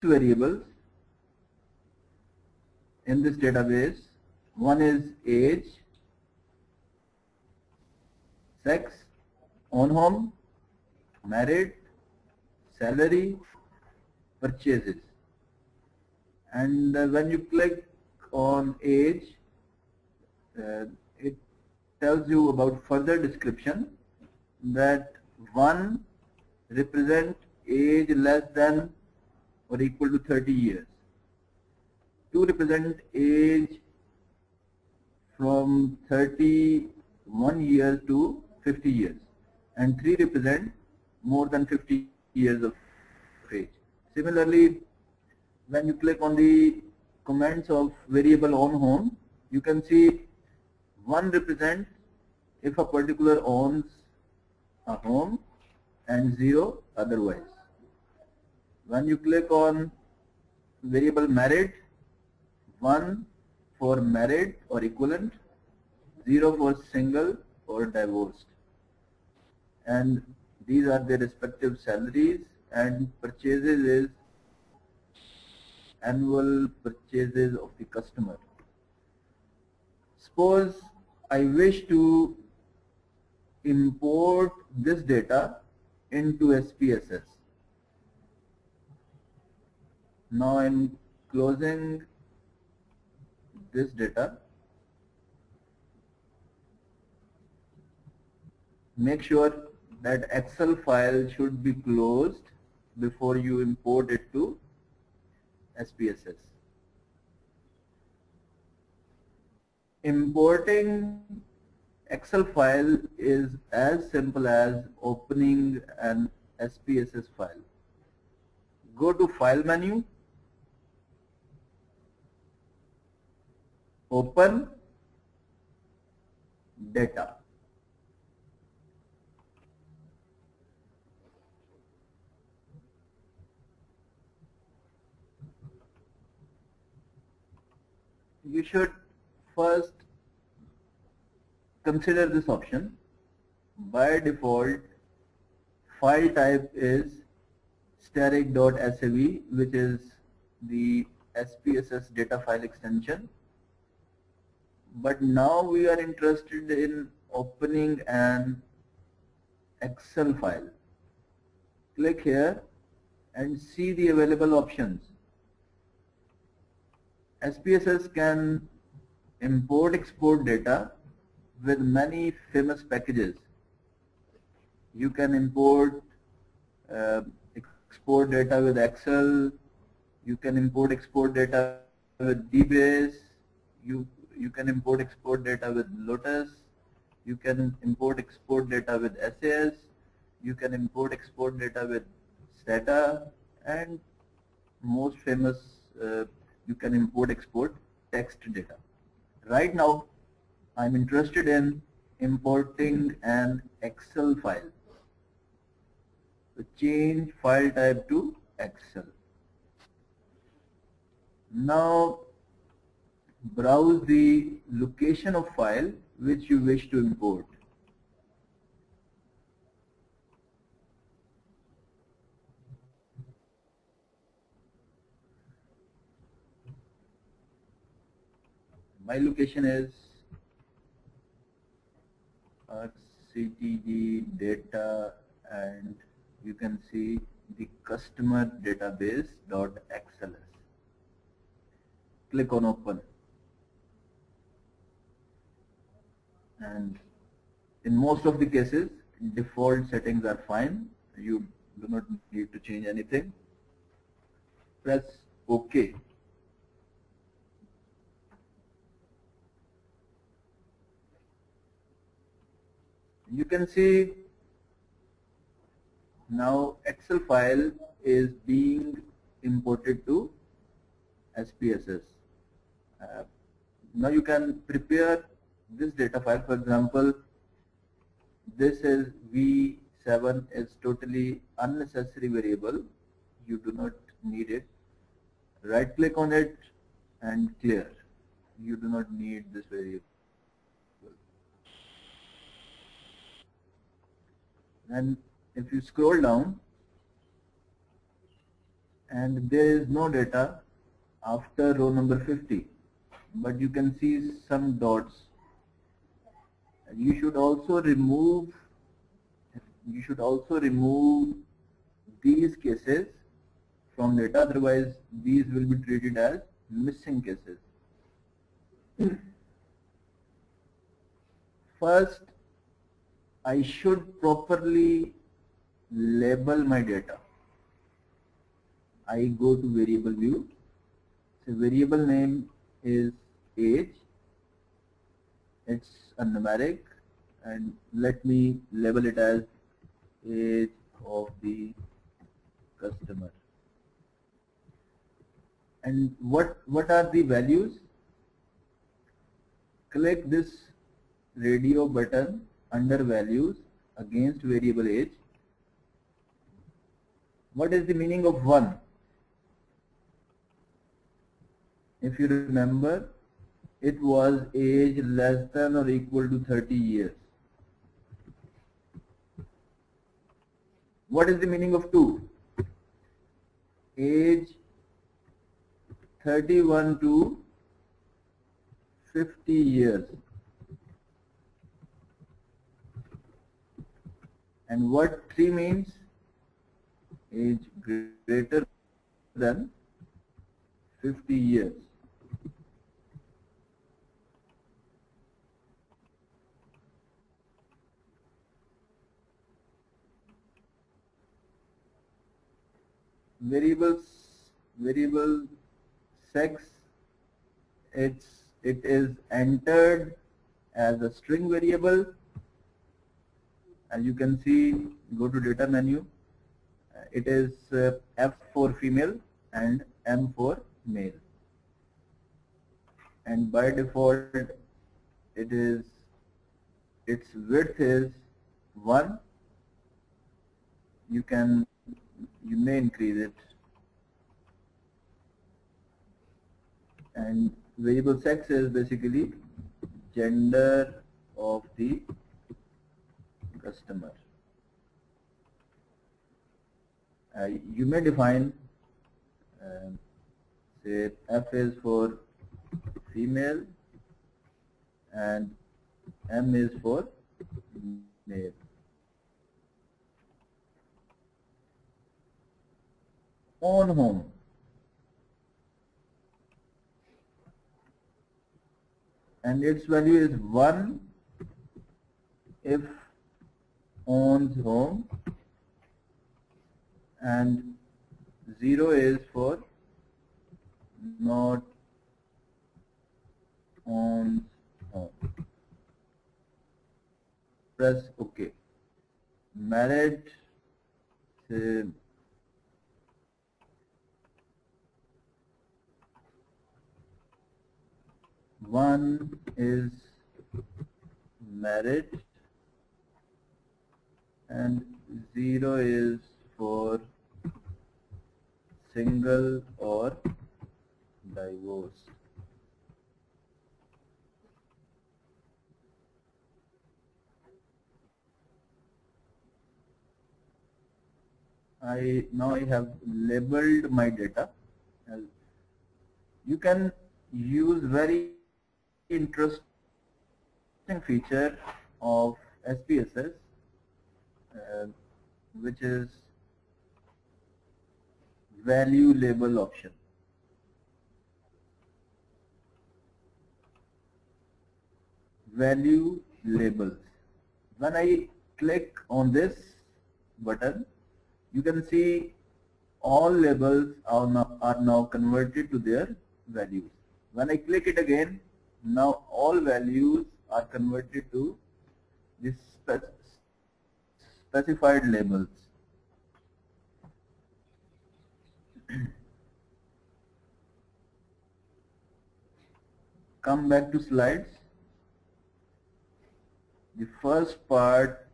variables in this database. One is age, sex, own home, married, salary, purchases. And when you click on age, it tells you about further description that 1 represent age less than or equal to 30 years. 2 represent age from 31 years to 50 years. And 3 represent more than 50 years of age. Similarly, when you click on the comments of variable on home, you can see 1 represents if a particular owns a home and 0 otherwise. When you click on variable married, 1 for married or equivalent, 0 for single or divorced. And these are their respective salaries, and purchases is annual purchases of the customer. Suppose I wish to import this data into SPSS. Now I'm closing this data. Make sure that Excel file should be closed before you import it to SPSS. Importing Excel file is as simple as opening an SPSS file. Go to File menu, open Data. You should first consider this option. By default, file type is static.sav, which is the SPSS data file extension. But now we are interested in opening an Excel file. Click here and see the available options. SPSS can import export data with many famous packages. You can import export data with Excel, you can import export data with DBase, you can import export data with Lotus, you can import export data with SAS, you can import export data with STATA, and most famous you can import export text data. Right now I'm interested in importing an Excel file. So change file type to Excel. Now browse the location of file which you wish to import. My location is RCTD data, and you can see the customer database.xls. Click on open, and in most of the cases default settings are fine. You do not need to change anything. Press OK. You can see now Excel file is being imported to SPSS. Now you can prepare this data file. For example, this is V7 is totally unnecessary variable. You do not need it. Right click on it and clear. You do not need this variable. And if you scroll down, and there is no data after row number 50, but you can see some dots. You should also remove these cases from data, otherwise these will be treated as missing cases. First, I should properly label my data. I go to variable view. So variable name is age. It's a numeric, and let me label it as age of the customer. And what are the values? Click this radio button under values against variable age. What is the meaning of 1? If you remember, it was age less than or equal to 30 years. What is the meaning of 2? Age 31 to 50 years. And what 3 means? Age greater than 50 years. Variable sex, it is entered as a string variable. As you can see, go to data menu. It is F for female and M for male. And by default, its width is 1. You may increase it. And variable sex is basically gender of the customer. You may define, say F is for female and M is for male. On home. And its value is 1 if owns home, and 0 is for not owns home. Press OK. Married, say, one is married and 0 is for single or divorced. Now I have labeled my data. You can use very interesting feature of SPSS, which is value label option. Value labels. When I click on this button, you can see all labels are now converted to their values. When I click it again, now all values are converted to this specified labels. Come back to slides. The first part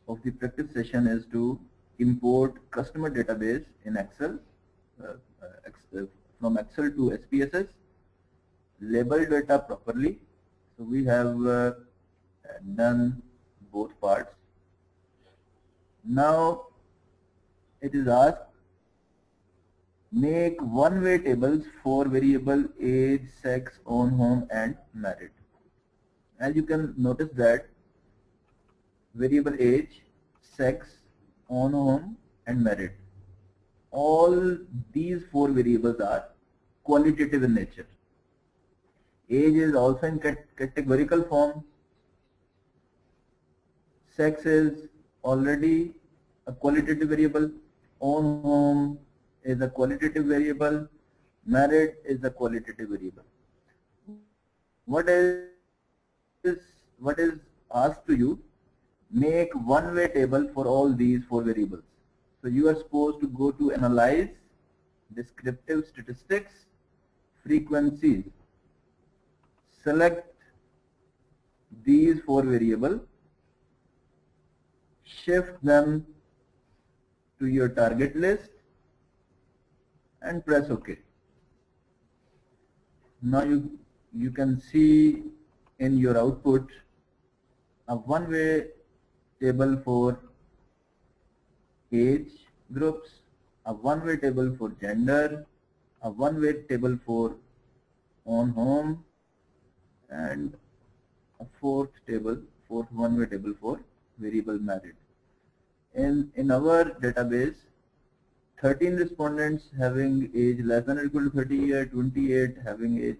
of the practice session is to import customer database in Excel, from Excel to SPSS, label data properly. So we have done both parts. Now it is asked make one-way tables for variable age, sex, own home and married. As you can notice that variable age, sex, own home and married, all these four variables are qualitative in nature. Age is also in categorical form. Sex is already a qualitative variable. Own home is a qualitative variable. Married is a qualitative variable. What is asked to you? Make one-way table for all these four variables. So you are supposed to go to analyze, descriptive statistics, frequencies. Select these four variables, shift them to your target list and press OK. Now you can see in your output a one-way table for age groups, a one-way table for gender, a one-way table for own home, and a fourth one-way table for variable married. In our database, 13 respondents having age less than or equal to 30 years, 28 having age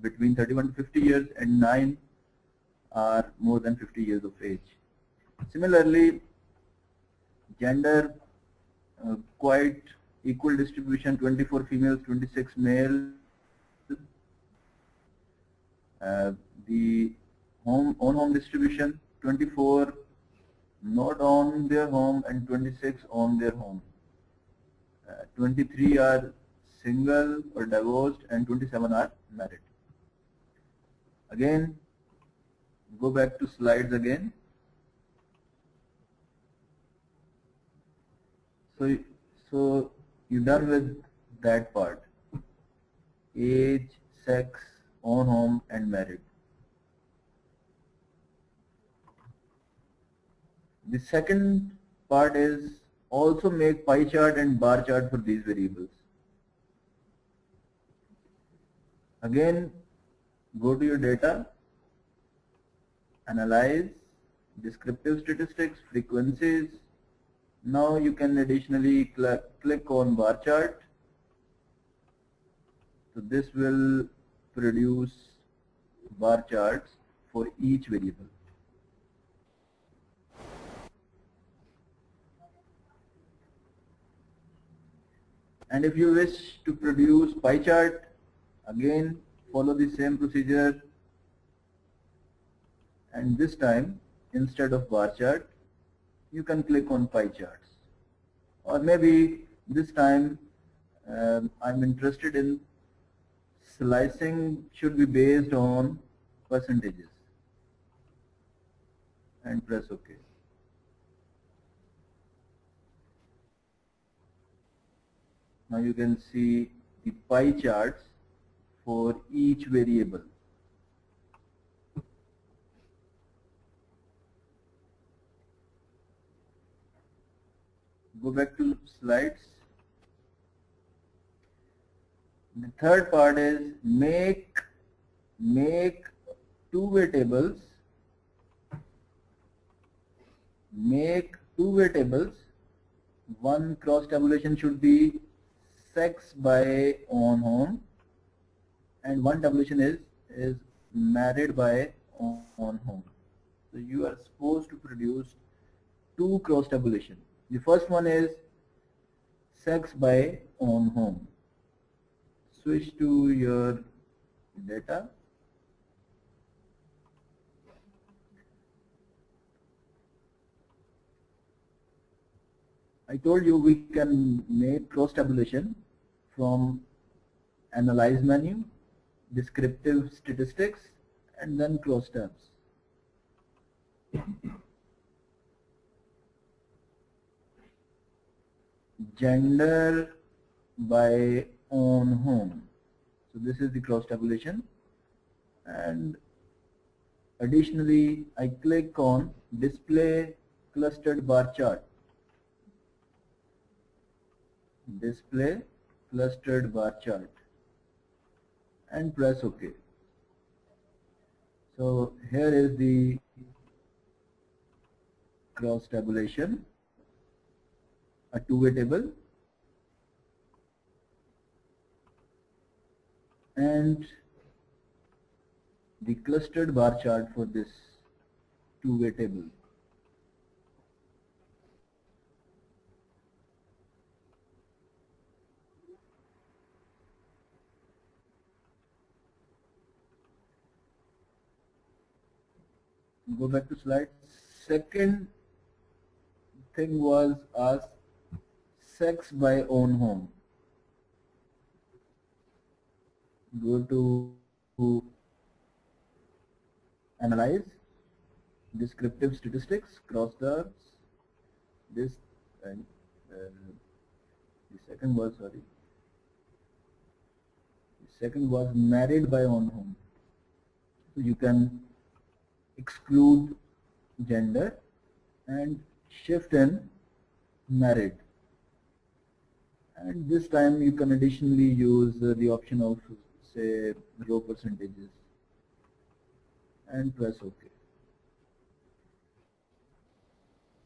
between 31 to 50 years, and 9 are more than 50 years of age. Similarly, gender, quite equal distribution, 24 females, 26 males. The own home distribution, 24 not on their home and 26 on their home. 23 are single or divorced and 27 are married. Again, go back to slides again. So you're done with that part. Age, sex, own home and married. The second part is also make pie chart and bar chart for these variables. Again, go to your data, analyze, descriptive statistics, frequencies. Now you can additionally click on bar chart. So this will produce bar charts for each variable. And if you wish to produce pie chart, again follow the same procedure, and this time instead of bar chart you can click on pie charts. Or maybe this time I'm interested in slicing should be based on percentages, and press OK. Now you can see the pie charts for each variable. Go back to slides. The third part is make two-way tables. Make two-way tables. One cross tabulation should be sex by own home, and one tabulation is married by own home. So you are supposed to produce two cross tabulation. The first one is sex by own home. Switch to your data. I told you we can make cross tabulation from analyze menu, descriptive statistics, and then cross tabs. Gender by own home. So this is the cross tabulation, and additionally I click on display clustered bar chart. display clustered bar chart and press OK. So here is the cross tabulation, a two-way table, and the clustered bar chart for this two-way table. Go back to slide. Second thing was ask sex by own home. Go to analyze, descriptive statistics, cross the this and the second was married by own home. So you can exclude gender and shift in married, and this time you can additionally use the option of say row percentages and press OK.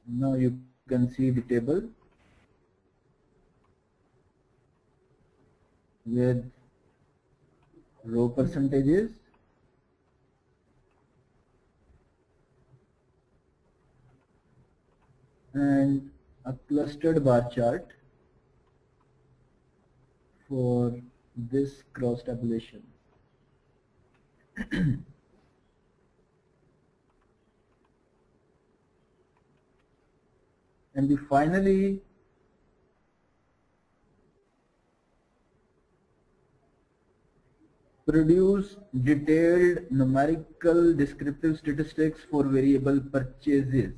Now you can see the table with row percentages and a clustered bar chart for this cross tabulation. And we finally produce detailed numerical descriptive statistics for variable purchases.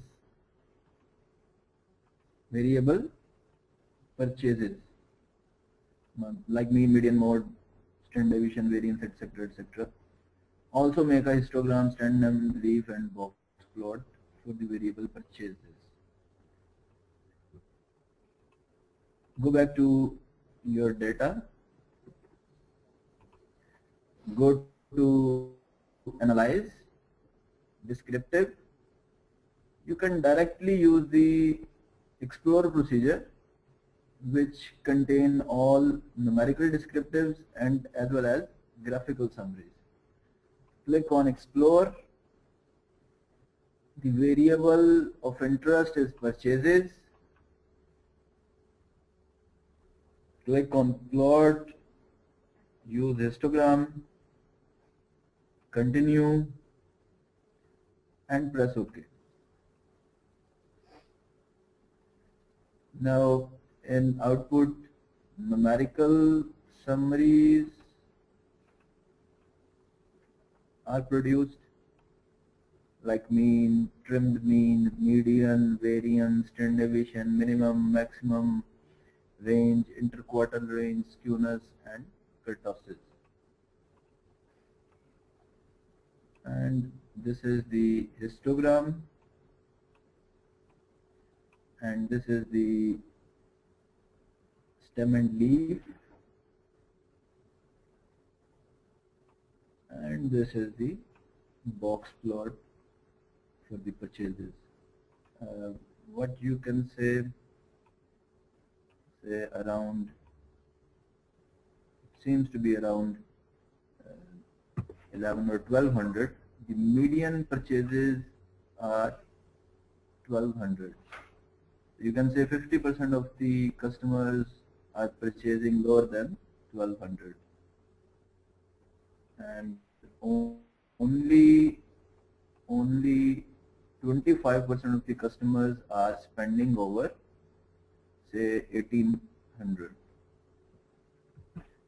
Variable purchases like mean, median, mode, standard deviation, variance, etc., etc. Also make a histogram, stand name, leaf, and box plot for the variable purchases. Go back to your data. Go to analyze, descriptive. You can directly use the explore procedure, which contain all numerical descriptives and as well as graphical summaries. Click on explore. The variable of interest is purchases. Click on plot, use histogram, continue, and press OK. Now in output, numerical summaries are produced like mean, trimmed mean, median, variance, standard deviation, minimum, maximum, range, interquartile range, skewness, and kurtosis. And this is the histogram, and this is the stem and leaf, and this is the box plot for the purchases. What you can say around, it seems to be around 11 or 1200. The median purchases are 1200. You can say 50% of the customers are purchasing lower than 1200, and only 25% of the customers are spending over say 1800,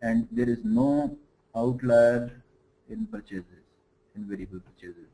and there is no outlier in purchases, in variable purchases.